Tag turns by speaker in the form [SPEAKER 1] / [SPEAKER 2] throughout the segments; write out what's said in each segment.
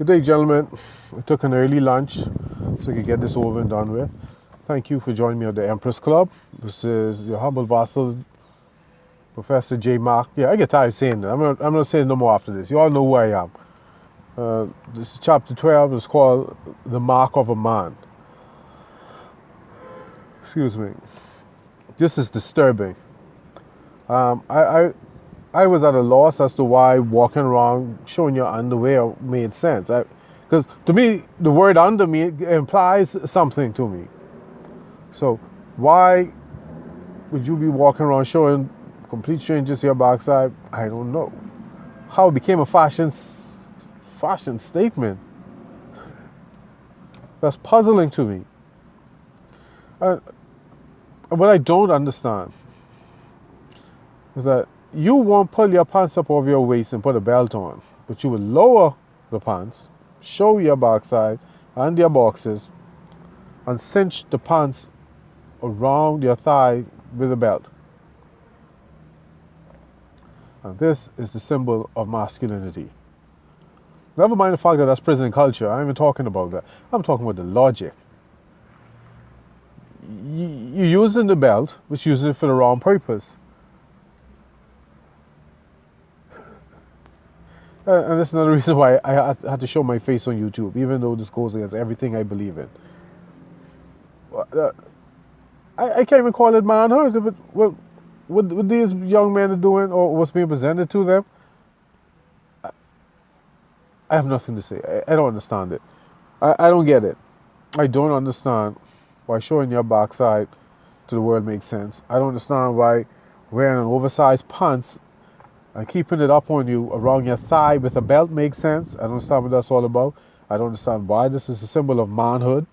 [SPEAKER 1] Good day, gentlemen. I took an early lunch so I could get this over and done with. Thank you for joining me at the Empress Club. This is your humble vassal, Professor J. Mark. Yeah, I get tired of saying that. I'm not saying no more after this. You all know who I am. This is chapter 12. It's called The Mark of a Man. Excuse me. This is disturbing. I was at a loss as to why walking around showing your underwear made sense. Because to me, the word under me implies something to me. So why would you be walking around showing complete strangers your backside? I don't know. How it became a fashion statement. That's puzzling to me. What I don't understand is that you won't pull your pants up over your waist and put a belt on, but you will lower the pants, show your backside and your boxes, and cinch the pants around your thigh with a belt. And this is the symbol of masculinity. Never mind the fact that that's prison culture. I'm even talking about that. I'm talking about the logic. You're using the belt, but you're using it for the wrong purpose. And that's another reason why I had to show my face on YouTube, even though this goes against everything I believe in. I can't even call it manhood. But what these young men are doing, or what's being presented to them, I have nothing to say. I don't understand it. I don't get it. I don't understand why showing your backside to the world makes sense. I don't understand why wearing an oversized pants and keeping it up on you around your thigh with a belt makes sense. I don't understand what that's all about. I don't understand why this is a symbol of manhood.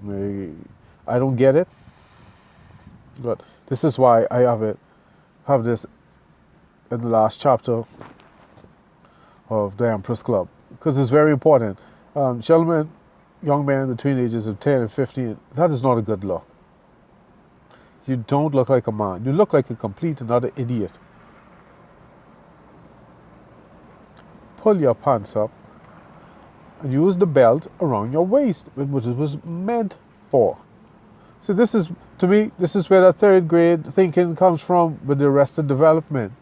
[SPEAKER 1] I don't get it. But this is why I have this in the last chapter of the Empress Club. Because it's very important. Gentlemen, young men between the ages of 10 and 15, that is not a good look. You don't look like a man. You look like a complete another idiot. Pull your pants up and use the belt around your waist, which it was meant for. So this is, to me, this is where that third grade thinking comes from with the Arrested Development.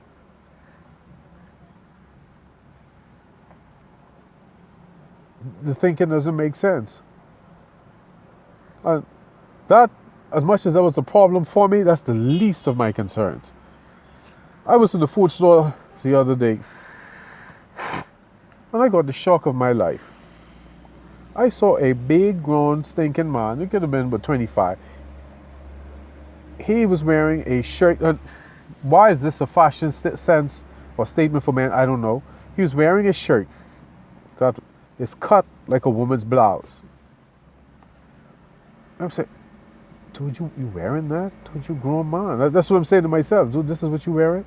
[SPEAKER 1] The thinking doesn't make sense. And that, as much as that was a problem for me, that's the least of my concerns. I was in the food store the other day, and I got the shock of my life. I saw a big, grown, stinking man. He could have been about 25. He was wearing a shirt. Why is this a fashion sense or statement for men? I don't know. He was wearing a shirt that is cut like a woman's blouse. I'm saying, dude, you wearing that? Dude, you grown man. That's what I'm saying to myself. Dude, this is what you wearing?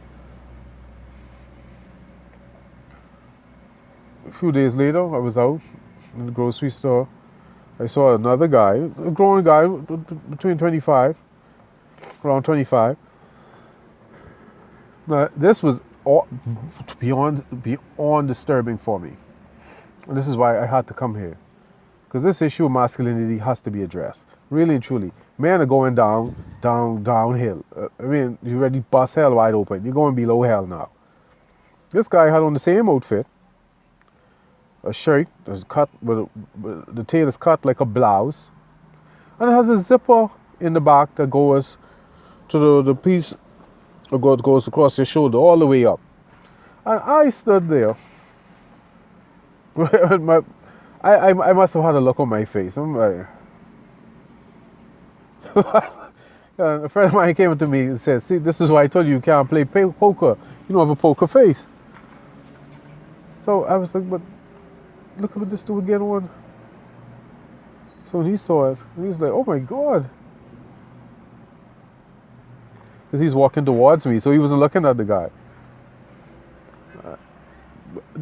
[SPEAKER 1] A few days later, I was out in the grocery store. I saw another guy, a grown guy between 25, around 25. Now, this was beyond disturbing for me. And this is why I had to come here. Because this issue of masculinity has to be addressed. Really and truly. Men are going downhill. I mean, you already bust hell wide open. You're going below hell now. This guy had on the same outfit. A shirt that's cut with the tail is cut like a blouse, and it has a zipper in the back that goes to the piece that goes across your shoulder all the way up. And I stood there. I must have had a look on my face. I'm like, a friend of mine came up to me and said, "See, this is why I told you can't play poker. You don't have a poker face." So I was like, "But look at what this dude get on." So when he saw it, he was like, "Oh my God." Because he's walking towards me, so he wasn't looking at the guy.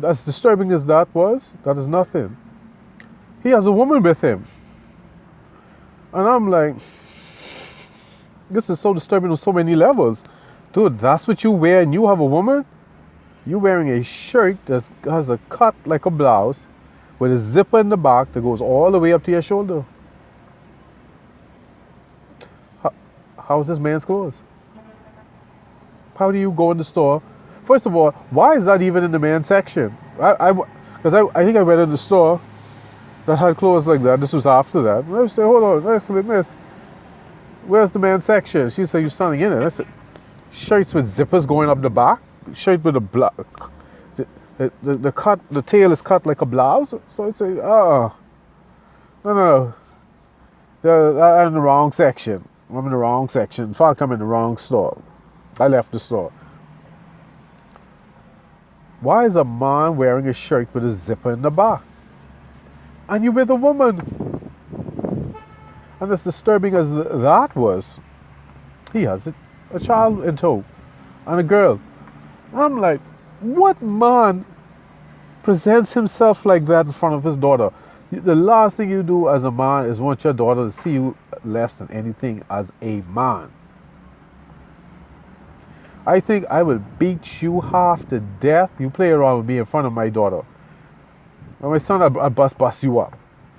[SPEAKER 1] As disturbing as that was, that is nothing. He has a woman with him. And I'm like, this is so disturbing on so many levels. Dude, that's what you wear and you have a woman? You're wearing a shirt that has a cut like a blouse, with a zipper in the back that goes all the way up to your shoulder. How is this man's clothes? How do you go in the store? First of all, why is that even in the men's section? I think I went in the store that had clothes like that. This was after that. And I said, hold on, miss. Where's the men's section? She said, you're standing in it. I said, shirts with zippers going up the back, shirt with a black. The tail is cut like a blouse. So I'd say, no. I'm in the wrong section. I'm in the wrong section. In fact, I'm in the wrong store. I left the store. Why is a man wearing a shirt with a zipper in the back? And you with a woman? And as disturbing as that was, he has a child in tow and a girl. I'm like, what man presents himself like that in front of his daughter? The last thing you do as a man is want your daughter to see you less than anything as a man. I think I will beat you half to death. You play around with me in front of my daughter. When my son, I bust you up.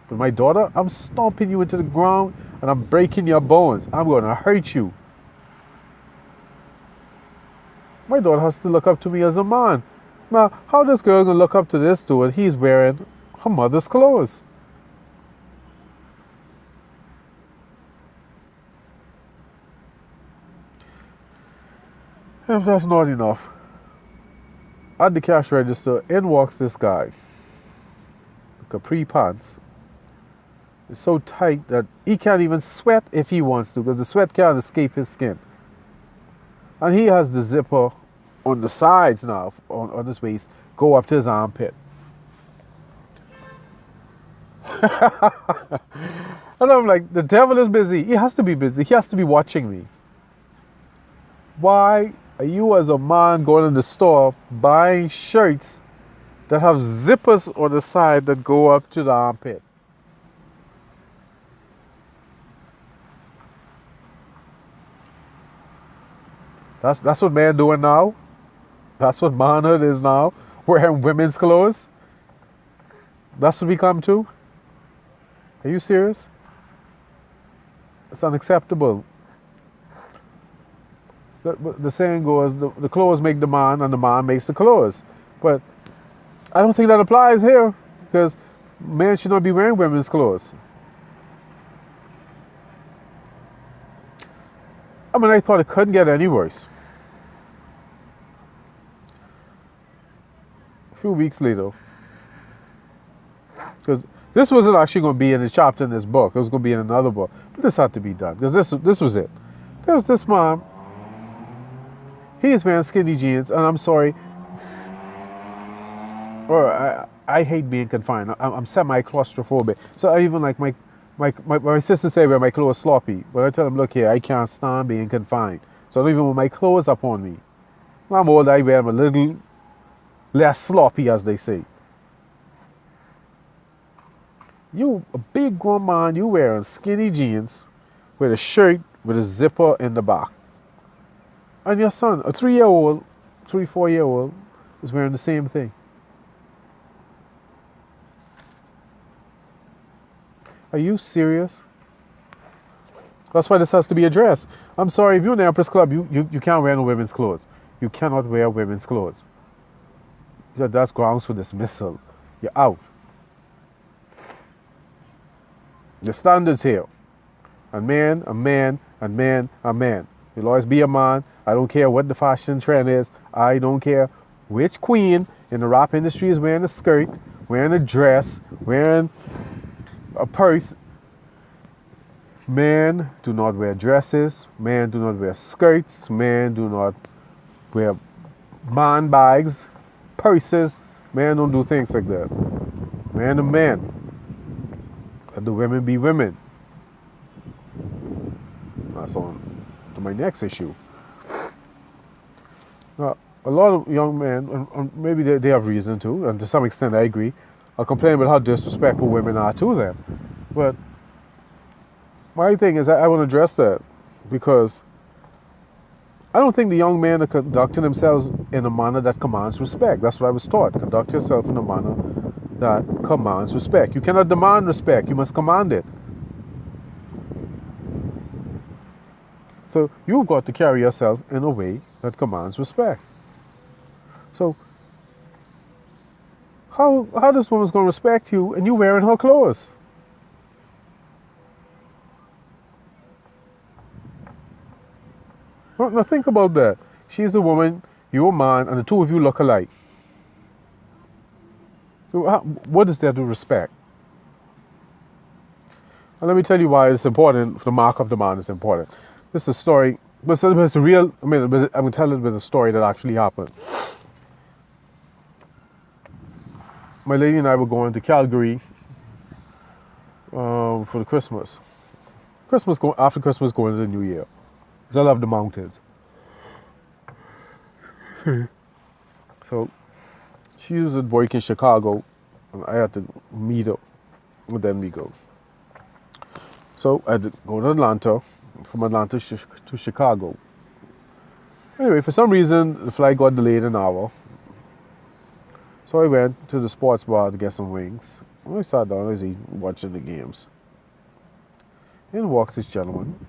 [SPEAKER 1] But my daughter, I'm stomping you into the ground and I'm breaking your bones. I'm going to hurt you. My daughter has to look up to me as a man. Now, how this girl going to look up to this dude? He's wearing her mother's clothes. If that's not enough, at the cash register, in walks this guy. Capri pants. It's so tight that he can't even sweat if he wants to, because the sweat can't escape his skin. And he has the zipper on the sides now, on his waist, go up to his armpit. And I'm like, the devil is busy. He has to be busy. He has to be watching me. Why are you as a man going in the store buying shirts that have zippers on the side that go up to the armpit? That's what men doing now. That's what manhood is now. Wearing women's clothes. That's what we come to. Are you serious? It's unacceptable. The saying goes, the clothes make the man and the man makes the clothes. But I don't think that applies here, because men should not be wearing women's clothes. I mean, I thought it couldn't get any worse. A few weeks later, because this wasn't actually going to be in the chapter in this book. It was going to be in another book. But this had to be done, because this was it. There was this man. He is wearing skinny jeans, and I'm sorry. Or I hate being confined. I'm semi-claustrophobic. So I even like my sister say wear my clothes sloppy. But I tell them, look here, I can't stand being confined. So I don't even want my clothes up on me. When I'm old, I wear them a little less sloppy, as they say. You, a big grown man, you wearing skinny jeans with a shirt with a zipper in the back. And your son, a 3-year-old, 4-year-old, is wearing the same thing. Are you serious? That's why this has to be addressed. I'm sorry, if you're in the Empress Club, you can't wear no women's clothes. You cannot wear women's clothes. That's grounds for dismissal. You're out. The standards here. A man, a man, a man, a man. You'll always be a man. I don't care what the fashion trend is. I don't care which queen in the rap industry is wearing a skirt, wearing a dress, wearing a purse. Men do not wear dresses. Men do not wear skirts. Men do not wear man bags, purses. Men don't do things like that. Men are men. Let the women be women. That's on to my next issue. Now, a lot of young men, and maybe they have reason to, and to some extent I agree, are complaining about how disrespectful women are to them. But my thing is, I want to address that, because I don't think the young men are conducting themselves in a manner that commands respect. That's what I was taught. Conduct yourself in a manner that commands respect. You cannot demand respect, you must command it. So you've got to carry yourself in a way that commands respect. So how this woman's going to respect you and you wearing her clothes? Well, now think about that. She's a woman, you're a man, and the two of you look alike. So what is there to respect? And let me tell you why it's important. The mark of the man is important. This is a story, but it's a real. I'm going to tell it with a story that actually happened. My lady and I were going to Calgary for the Christmas. After Christmas, going to the New Year. Because I love the mountains. So she was at work in Chicago, and I had to meet her, and then we go. So I had to go to Atlanta, from Atlanta to Chicago. Anyway, for some reason, the flight got delayed an hour. So I went to the sports bar to get some wings. When I sat down, I was watching the games. In walks this gentleman.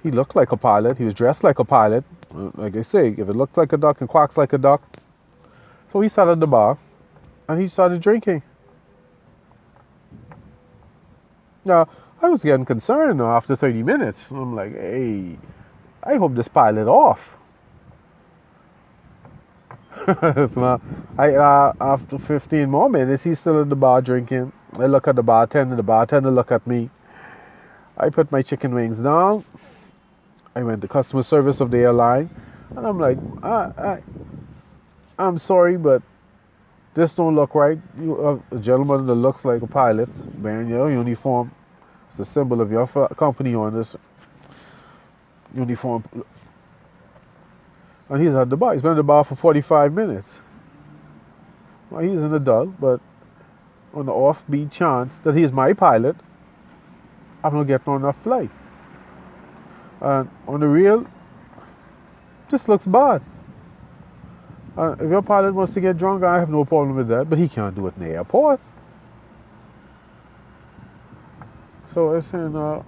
[SPEAKER 1] He looked like a pilot. He was dressed like a pilot. Like I say, if it looked like a duck and quacks like a duck. So he sat at the bar and he started drinking. Now, I was getting concerned after 30 minutes. I'm like, hey, I hope this pilot off. It's not. After 15 more minutes, he's still at the bar drinking. I look at the bartender look at me. I put my chicken wings down. I went to customer service of the airline, and I'm like, I'm sorry, but this don't look right. You are a gentleman that looks like a pilot, wearing your uniform. It's the symbol of your company on this uniform. And he's at the bar. He's been at the bar for 45 minutes. Well, he's an adult, but on the offbeat chance that he's my pilot, I'm not getting on that flight. And on the real, this looks bad. If your pilot wants to get drunk, I have no problem with that, but he can't do it in the airport. So I said, y'all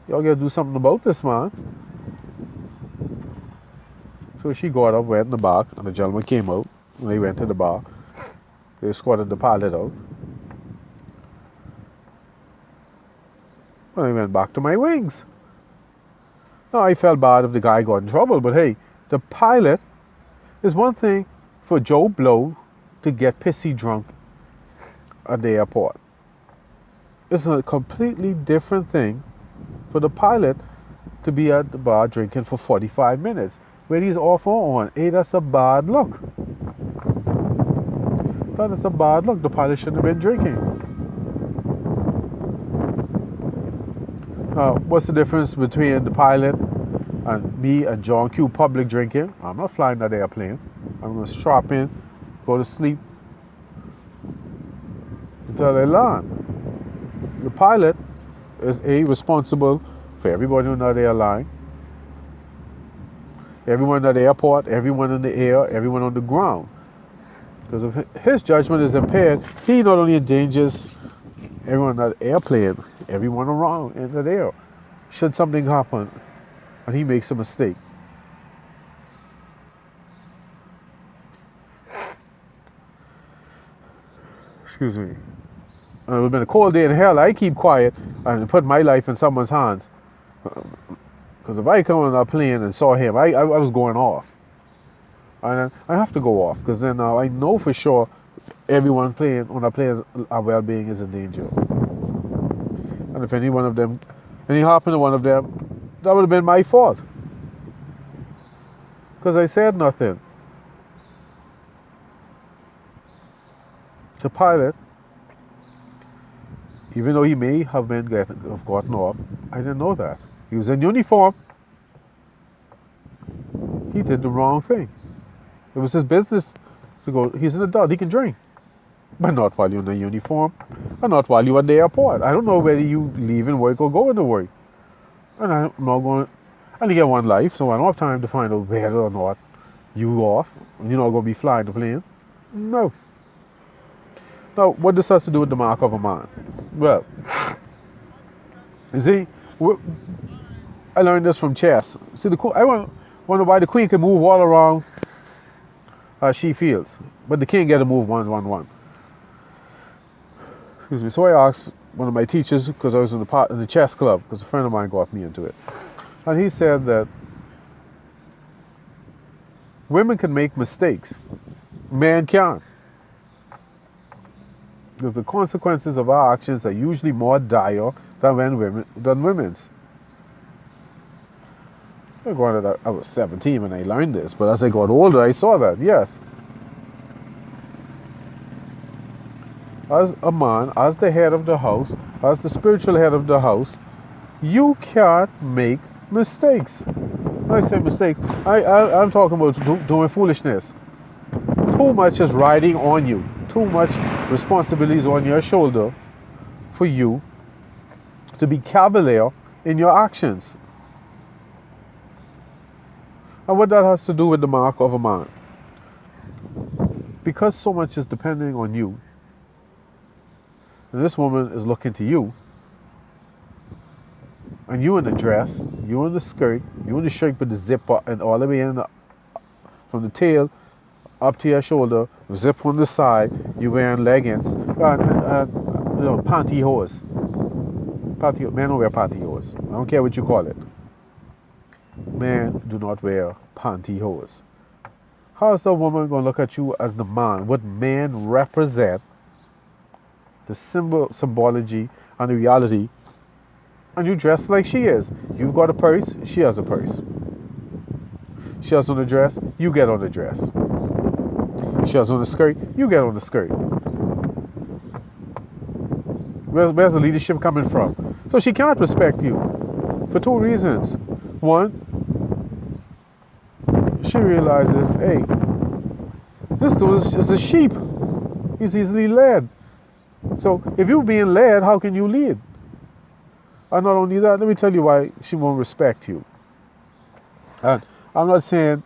[SPEAKER 1] gotta do something about this, man. So she got up, went in the back, and the gentleman came out, and they went to the bar. They escorted the pilot out. And I went back to my wings. Now, I felt bad if the guy got in trouble, but hey, the pilot is one thing for Joe Blow to get pissy drunk at the airport. It's a completely different thing for the pilot to be at the bar drinking for 45 minutes. When he's off or on, hey, that's a bad look. That is a bad look. The pilot shouldn't have been drinking. What's the difference between the pilot and me and John Q. Public drinking? I'm not flying that airplane. I'm going to strap in, go to sleep until I land. The pilot is responsible for everybody on that airline, everyone at the airport, everyone in the air, everyone on the ground. Because if his judgment is impaired, he not only endangers everyone on that airplane, everyone around in the air. Should something happen and he makes a mistake. Excuse me. And it would have been a cold day in hell. I keep quiet and put my life in someone's hands. Because if I come on a plane and saw him, I was going off. And I have to go off because then I know for sure everyone playing on a plane's well-being is in danger. And if any happened to one of them, that would have been my fault. Because I said nothing. The pilot, even though he may have gotten off, I didn't know that. He was in uniform. He did the wrong thing. It was his business to go. He's an adult. He can drink. But not while you're in a uniform. And not while you're at the airport. I don't know whether you leave in work or go into work. And I'm not going. I only get one life, so I don't have time to find out whether or not you off. You're not going to be flying the plane. No. Now, what this has to do with the mark of a man? Well, you see, I learned this from chess. See, I wonder why the queen can move all around as she feels, but the king get to move one. Excuse me. So I asked one of my teachers, because I was in the chess club, because a friend of mine got me into it, and he said that women can make mistakes, men can't. Because the consequences of our actions are usually more dire than women's. I was 17 when I learned this, but as I got older, I saw that, yes. As a man, as the head of the house, as the spiritual head of the house, you can't make mistakes. When I say mistakes, I'm talking about doing foolishness. Too much is riding on you. Too much responsibilities on your shoulder for you to be cavalier in your actions. And what that has to do with the mark of a man. Because so much is depending on you, and this woman is looking to you, and you in the dress, you in the skirt, you in the shirt with the zipper and all the way from the tail up to your shoulder, zip on the side, you wearing leggings, pantyhose. Men don't wear pantyhose. I don't care what you call it. Men do not wear pantyhose. How is the woman going to look at you as the man? What men represent, the symbology and the reality, and you dress like she is. You've got a purse, she has a purse. She has on a dress, you get on the dress. She has on a skirt, you get on the skirt. Where's the leadership coming from? So she can't respect you for two reasons. One, she realizes, hey, this dude is a sheep. He's easily led. So if you're being led, how can you lead? And not only that, let me tell you why she won't respect you. And I'm not saying,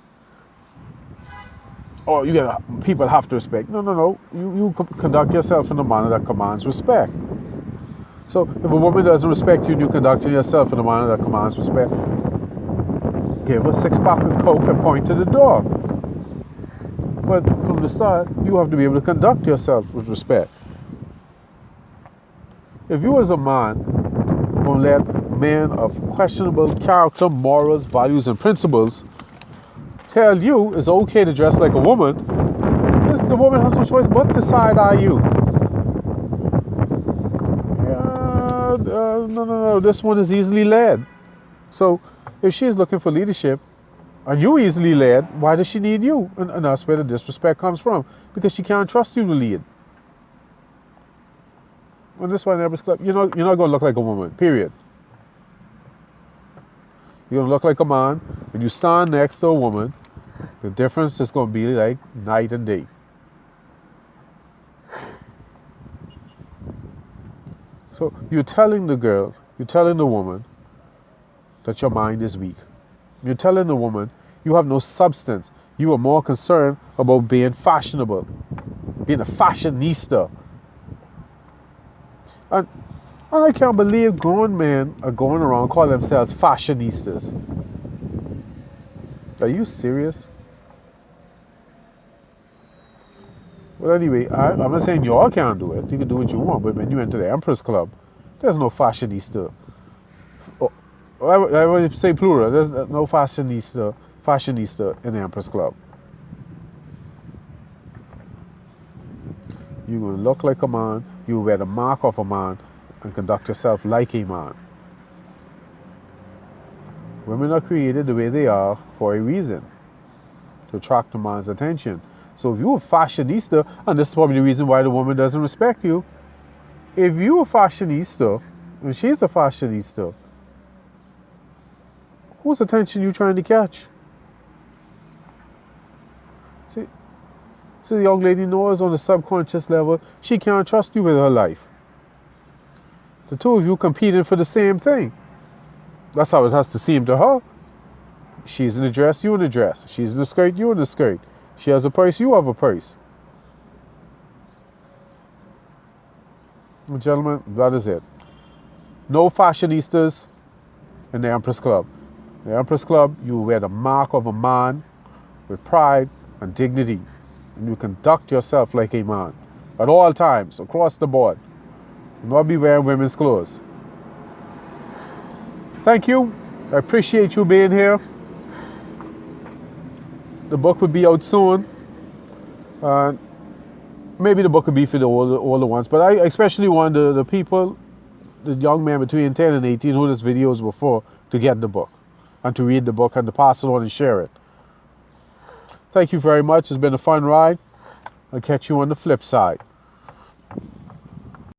[SPEAKER 1] people have to respect. No. You conduct yourself in a manner that commands respect. So if a woman doesn't respect you and you conduct yourself in a manner that commands respect, give her a 6-pack of Coke and point to the door. But from the start, you have to be able to conduct yourself with respect. If you as a man won't let men of questionable character, morals, values, and principles tell you it's okay to dress like a woman, the woman has no choice but to side-eye you. No, this one is easily led. So if she's looking for leadership and you easily led, why does she need you? And that's where the disrespect comes from, because she can't trust you to lead. On this one, you're not going to look like a woman, period. You're going to look like a man. When you stand next to a woman, the difference is going to be like night and day. So you're telling the woman that your mind is weak. You're telling the woman you have no substance. You are more concerned about being fashionable, being a fashionista. And I can't believe grown men are going around calling themselves fashionistas. Are you serious? Well, anyway, I'm not saying y'all can't do it. You can do what you want, but when you enter the Empress Club, there's no fashionista. I would say plural. There's no fashionista in the Empress Club. You're going to look like a man, you wear the mark of a man, and conduct yourself like a man. Women are created the way they are for a reason, to attract a man's attention. So if you're a fashionista, and this is probably the reason why the woman doesn't respect you, if you're a fashionista, and she's a fashionista, whose attention are you trying to catch? See, the young lady knows on the subconscious level, she can't trust you with her life. The two of you competing for the same thing. That's how it has to seem to her. She's in a dress, you in a dress. She's in a skirt, you in a skirt. She has a purse, you have a purse. Gentlemen, that is it. No fashionistas in the Empress Club. The Empress Club, you wear the mark of a man with pride and dignity. And you conduct yourself like a man at all times, across the board. Do not be wearing women's clothes. Thank you. I appreciate you being here. The book will be out soon. Maybe the book could be for the older ones, but I especially want the people, the young men between 10 and 18 who this videos were for, to get the book and to read the book and to pass it on and share it. Thank you very much. It's been a fun ride. I'll catch you on the flip side.